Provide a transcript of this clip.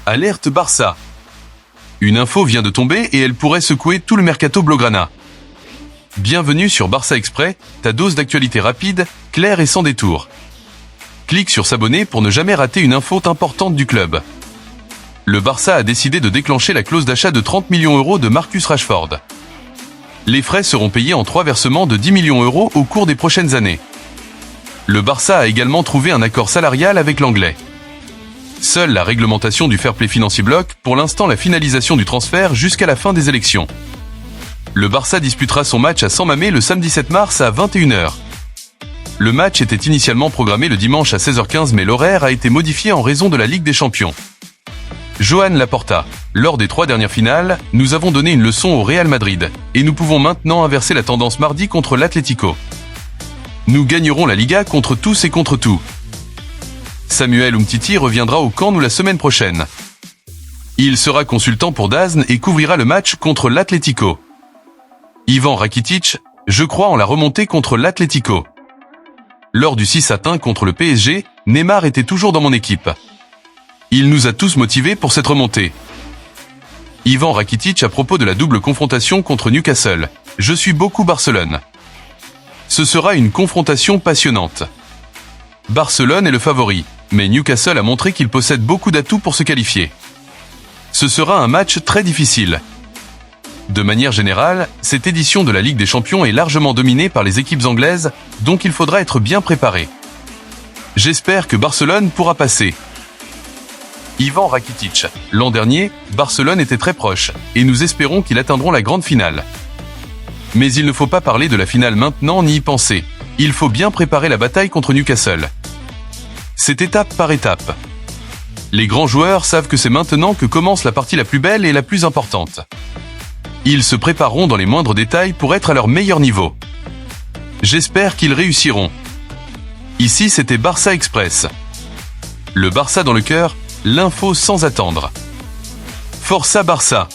Alerte Barça. Une info vient de tomber et elle pourrait secouer tout le mercato blaugrana. Bienvenue sur Barça Express, ta dose d'actualité rapide, claire et sans détour. Clique sur s'abonner pour ne jamais rater une info importante du club. Le Barça a décidé de déclencher la clause d'achat de 30 millions € de Marcus Rashford. Les frais seront payés en 3 versements de 10 millions € au cours des prochaines années. Le Barça a également trouvé un accord salarial avec l'Anglais. Seule la réglementation du fair play financier bloque pour l'instant la finalisation du transfert jusqu'à la fin des élections. Le Barça disputera son match à San Mamés le samedi 7 mars à 21 h. Le match était initialement programmé le dimanche à 16 h 15 mais l'horaire a été modifié en raison de la Ligue des Champions. Joan Laporta. Lors des 3 dernières finales, nous avons donné une leçon au Real Madrid, et nous pouvons maintenant inverser la tendance mardi contre l'Atlético. Nous gagnerons la Liga contre tous et contre tout. Samuel Umtiti reviendra au Camp Nou la semaine prochaine. Il sera consultant pour DAZN et couvrira le match contre l'Atlético. Ivan Rakitic, je crois en la remontée contre l'Atlético. Lors du 6-1 contre le PSG, Neymar était toujours dans mon équipe. Il nous a tous motivés pour cette remontée. Ivan Rakitic à propos de la double confrontation contre Newcastle. Je suis beaucoup Barcelone. Ce sera une confrontation passionnante. Barcelone est le favori, mais Newcastle a montré qu'il possède beaucoup d'atouts pour se qualifier. Ce sera un match très difficile. De manière générale, cette édition de la Ligue des Champions est largement dominée par les équipes anglaises, donc il faudra être bien préparé. J'espère que Barcelone pourra passer. Ivan Rakitic. L'an dernier, Barcelone était très proche, et nous espérons qu'ils atteindront la grande finale. Mais il ne faut pas parler de la finale maintenant ni y penser. Il faut bien préparer la bataille contre Newcastle. C'est étape par étape. Les grands joueurs savent que c'est maintenant que commence la partie la plus belle et la plus importante. Ils se prépareront dans les moindres détails pour être à leur meilleur niveau. J'espère qu'ils réussiront. Ici, c'était Barça Express. Le Barça dans le cœur, l'info sans attendre. Força Barça!